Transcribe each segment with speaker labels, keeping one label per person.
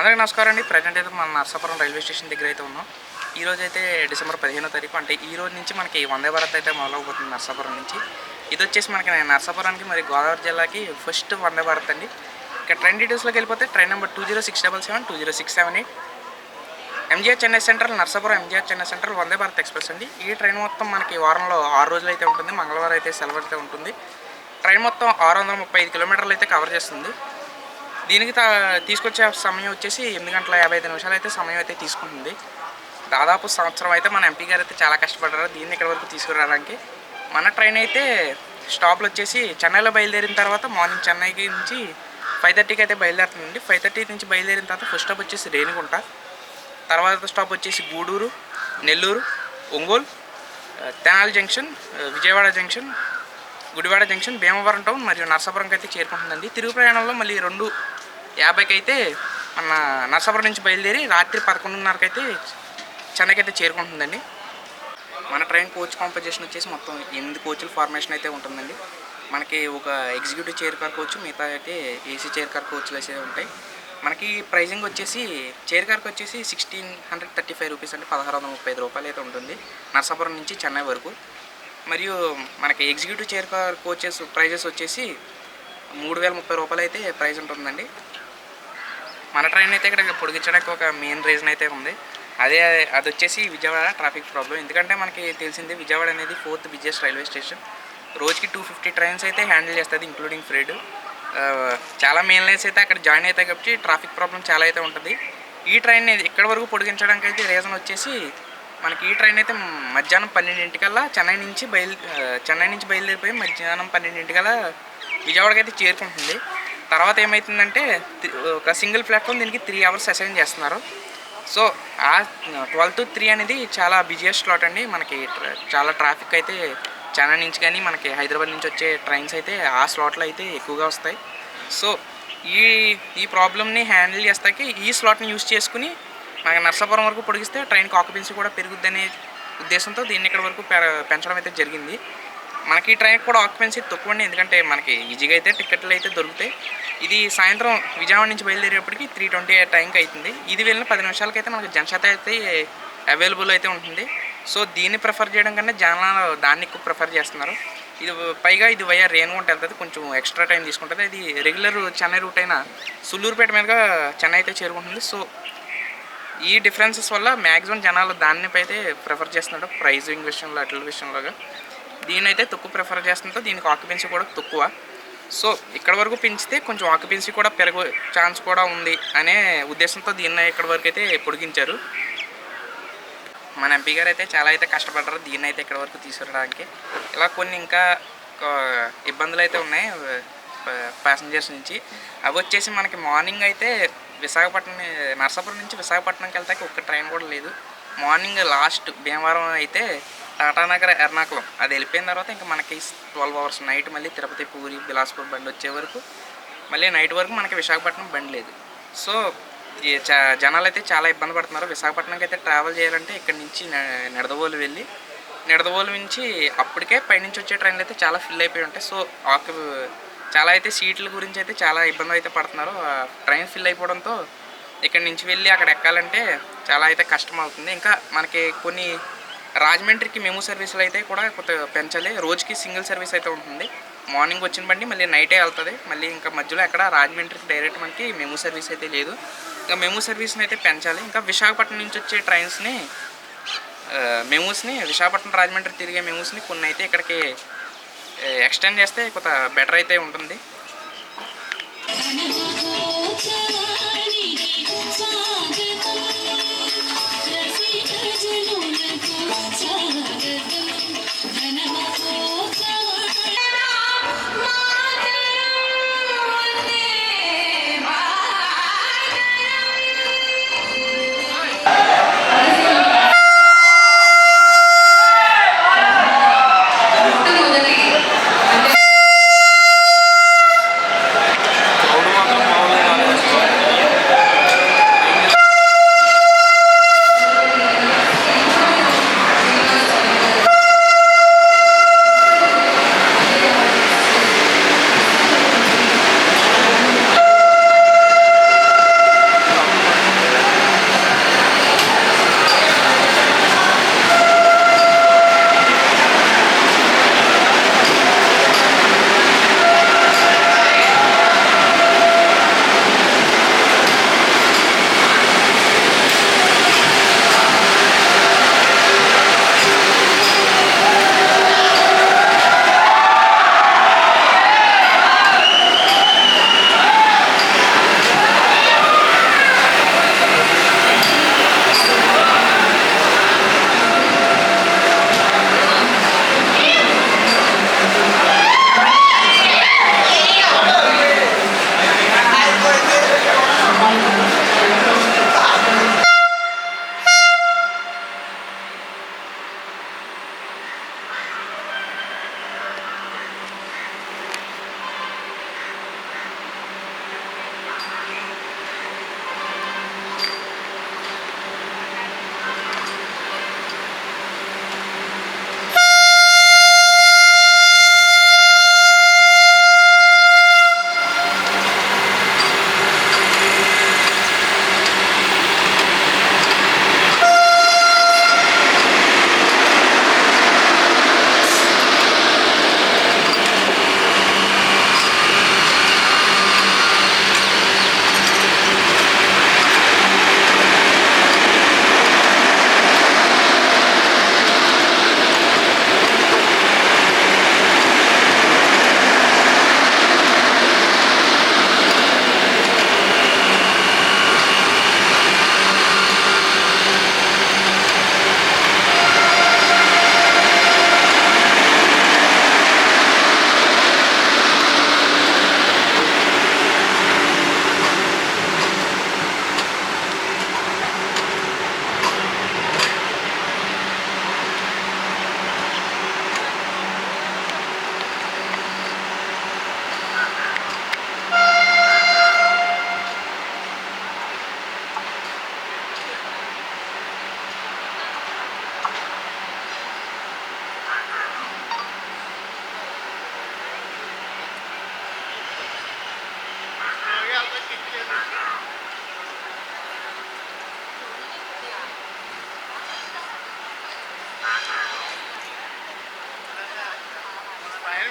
Speaker 1: అందరికీ నమస్కారం అండి. ప్రజెంట్ అయితే మన నర్సాపురం రైల్వే స్టేషన్ దగ్గర అయితే ఉన్నాం. ఈరోజు అయితే డిసెంబర్ 15వ తారీఖు, అంటే ఈ రోజు నుంచి మనకి వందే భారత్ అయితే మొదలవబోతుంది నర్సాపురం నుంచి. ఇది వచ్చేసి మనకి నర్సాపురానికి మరి గోదావరి జిల్లాకి ఫస్ట్ వందే భారత్ అండి. ఇక ట్రైన్ డీటెయిల్స్లోకి వెళ్ళిపోతే train number 20677 20678 MGR Chennai Central Narsapuram MGR Chennai Central Vande Bharat Express అండి. ఈ ట్రైన్ మొత్తం మనకి వారంలో 6 రోజులు అయితే ఉంటుంది. మంగళవారం అయితే సెలవు అయితే ఉంటుంది. ట్రైన్ మొత్తం 635 కిలోమీటర్లు అయితే కవర్ చేస్తుంది. దీనికి తీసుకొచ్చే సమయం వచ్చేసి 8 గంటల 55 నిమిషాలు అయితే సమయం అయితే తీసుకుంటుంది. దాదాపు సంవత్సరం అయితే మన ఎంపీ గారు అయితే చాలా కష్టపడ్డారు దీన్ని ఇక్కడ వరకు తీసుకురావడానికి. మన ట్రైన్ అయితే స్టాప్లు వచ్చేసి చెన్నైలో బయలుదేరిన తర్వాత మార్నింగ్ చెన్నైకి నుంచి 5:30కి అయితే బయలుదేరుతుందండి. 5:30 నుంచి బయలుదేరిన తర్వాత ఫస్ట్ స్టాప్ వచ్చేసి రేణిగుంట, తర్వాత స్టాప్ వచ్చేసి Gudur, Nellore, Ongole, Tenali junction, Vijayawada junction, Gudivada junction, Bhimavaram town మరియు నర్సాపురంకి అయితే చేరుకుంటుందండి. తిరుగు ప్రయాణంలో మళ్ళీ 2:50కి అయితే మన నర్సాపురం నుంచి బయలుదేరి రాత్రి 11:30కి అయితే చెన్నైకి అయితే చేరుకుంటుందండి. మన ట్రైన్ కోచ్ కాంపోజిషన్ వచ్చేసి మొత్తం 8 కోచ్ల ఫార్మేషన్ అయితే ఉంటుందండి. మనకి ఒక ఎగ్జిక్యూటివ్ చైర్ కార్ కోచ్, మిగతా అయితే ఏసీ చైర్ కార్ కోచ్లు అయితే ఉంటాయి. మనకి ప్రైజింగ్ వచ్చేసి చైర్ కార్కి వచ్చేసి 1635 రూపీస్ అంటే 1635 రూపాయలు అయితే ఉంటుంది నర్సాపురం నుంచి చెన్నై వరకు. మరియు మనకి executive chair car coaches prices వచ్చేసి 3030 రూపాయలు అయితే ప్రైజ్ ఉంటుందండి. మన ట్రైన్ అయితే ఇక్కడ పొడిగించడానికి ఒక మెయిన్ రీజన్ అయితే ఉంది. అది వచ్చేసి విజయవాడ ట్రాఫిక్ ప్రాబ్లం. ఎందుకంటే మనకి తెలిసింది విజయవాడ అనేది 4th బిగ్గెస్ట్ రైల్వే స్టేషన్. రోజుకి 250 ట్రైన్స్ అయితే హ్యాండిల్ చేస్తుంది ఇంక్లూడింగ్ ఫ్రైడ్. చాలా మెయిన్ లైన్స్ అయితే అక్కడ జాయిన్ అవుతాయి కాబట్టి ట్రాఫిక్ ప్రాబ్లం చాలా అయితే ఉంటుంది. ఈ ట్రైన్ ఇక్కడ వరకు పొడిగించడానికి అయితే రీజన్ వచ్చేసి మనకి ఈ ట్రైన్ అయితే మధ్యాహ్నం 12ంటికల్లా చెన్నై నుంచి బయలుదేరిపోయి మధ్యాహ్నం 12ంటికల్లా విజయవాడకి అయితే చేరుకుంటుంది. తర్వాత ఏమవుతుందంటే ఒక సింగిల్ ప్లాట్ఫామ్ దీనికి 3 అవర్స్ అసైన్ చేస్తున్నారు. సో ఆ 12 to 3 అనేది చాలా బిజియెస్ట్ స్లాట్ అండి. మనకి చాలా ట్రాఫిక్ అయితే చెన్నై నుంచి కానీ మనకి హైదరాబాద్ నుంచి వచ్చే ట్రైన్స్ అయితే ఆ స్లాట్లో అయితే ఎక్కువగా వస్తాయి. సో ఈ ప్రాబ్లమ్ని హ్యాండిల్ చేస్తాకి ఈ స్లాట్ని యూజ్ చేసుకుని మనకి నర్సాపురం వరకు పొడిగిస్తే ట్రైన్కి ఆక్యుపెన్సీ కూడా పెరుగుద్దనే ఉద్దేశంతో దీన్ని ఇక్కడ వరకు పెంచడం అయితే జరిగింది. మనకి ఈ ట్రైన్కి కూడా ఆక్యుపెన్సీ తక్కువ అండి, ఎందుకంటే మనకి ఈజీగా అయితే టికెట్లు అయితే దొరుకుతాయి. ఇది సాయంత్రం విజయవాడ నుంచి బయలుదేరేపటికి 3:20 టైంకి అవుతుంది. ఇది వెళ్ళిన 10 నిమిషాలకైతే మనకి జనశాత అయితే అవైలబుల్ అయితే ఉంటుంది. సో దీన్ని ప్రిఫర్ చేయడం కన్నా జనాలు దాన్ని ఎక్కువ ప్రిఫర్ చేస్తున్నారు. పైగా ఇది వయా రేణిగుంట వెళ్తుంది, కొంచెం ఎక్స్ట్రా టైం తీసుకుంటుంది. ఇది రెగ్యులర్ చెన్నై రూట్ అయిన సుళ్ళూరుపేట మీదుగా చెన్నై అయితే చేరుకుంటుంది. సో ఈ డిఫరెన్సెస్ వల్ల మ్యాక్సిమం జనాలు దాన్ని అయితే ప్రిఫర్ చేస్తున్నారు. ప్రైజింగ్ విషయంలో అట్ల విషయంలోగా దీని అయితే తక్కువ ప్రిఫర్ చేస్తుంటే దీనికి ఆక్యుపెన్సీ కూడా తక్కువ. సో ఇక్కడ వరకు పెంచితే కొంచెం ఆక్యుపెన్సీ కూడా పెరుగు ఛాన్స్ కూడా ఉంది అనే ఉద్దేశంతో దీన్ని ఇక్కడ వరకు అయితే పొడిగించారు. మన ఎంపీ గారు అయితే చాలా అయితే కష్టపడ్డారు దీన్ని అయితే ఇక్కడ వరకు తీసుకురావడానికి. ఇలా కొన్ని ఇంకా ఇబ్బందులు అయితే ఉన్నాయి ప్యాసింజర్స్ నుంచి. అవి వచ్చేసి మనకి మార్నింగ్ అయితే నర్సాపురం నుంచి విశాఖపట్నంకి వెళ్తాకి ఒక్క ట్రైన్ కూడా లేదు. మార్నింగ్ లాస్ట్ భీమవరం అయితే టాటానగర్ ఎర్నాకుళం అది వెళ్ళిపోయిన తర్వాత ఇంకా మనకి 12 అవర్స్ నైట్ మళ్ళీ తిరుపతి, పూరి, బిలాస్పూర్ బండి వచ్చే వరకు మళ్ళీ నైట్ వరకు మనకి విశాఖపట్నం బండి లేదు. సో జనాలు అయితే చాలా ఇబ్బంది పడుతున్నారు. విశాఖపట్నంకి అయితే ట్రావెల్ చేయాలంటే ఇక్కడ నుంచి నిడదవోలు వెళ్ళి నిడదవోలు నుంచి అప్పటికే పైనుంచి వచ్చే ట్రైన్లు అయితే చాలా ఫిల్ అయిపోయి ఉంటాయి. సో చాలా అయితే సీట్ల గురించి అయితే చాలా ఇబ్బంది అయితే పడుతున్నారు. ట్రైన్ ఫిల్ అయిపోవడంతో ఇక్కడ నుంచి వెళ్ళి అక్కడ ఎక్కాలంటే చాలా అయితే కష్టం అవుతుంది. ఇంకా మనకి కొన్ని రాజమండ్రికి మెమూ సర్వీసులు అయితే కూడా కొత్త పెంచాలి. రోజుకి సింగిల్ సర్వీస్ అయితే ఉంటుంది. మార్నింగ్ వచ్చిన బండి మళ్ళీ నైటే వెళ్తుంది. మళ్ళీ ఇంకా మధ్యలో ఎక్కడ రాజమండ్రికి డైరెక్ట్ మనకి మెమూ సర్వీస్ అయితే లేదు. ఇంకా మెమూ సర్వీస్ని అయితే పెంచాలి. ఇంకా విశాఖపట్నం నుంచి వచ్చే ట్రైన్స్ని మెమూస్ని విశాఖపట్నం రాజమండ్రి తిరిగే మెమూస్ని కొన్ని అయితే ఇక్కడికి ఎక్స్టెండ్ చేస్తే కొంత బెటర్ అయితే ఉంటుంది.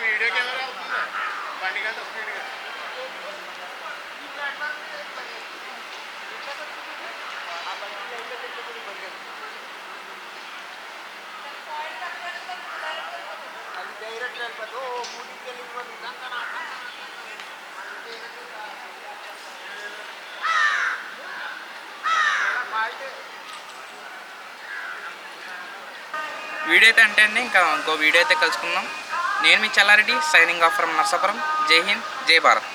Speaker 2: వీడియో కెమెరా అవుతుందా బండి కంటే స్పీడ్గా అది డైరెక్ట్ వెళ్ళిపోతే ఓ మూడింటికి వెళ్ళిపోతుంది
Speaker 1: వీడియో అయితే అంటే అండి ఇంకా ఇంకో వీడియో అయితే కలుసుకుందాం. నేను మీ Challa Reddy, signing off from Narsapuram. జై హింద్, జై భారత్.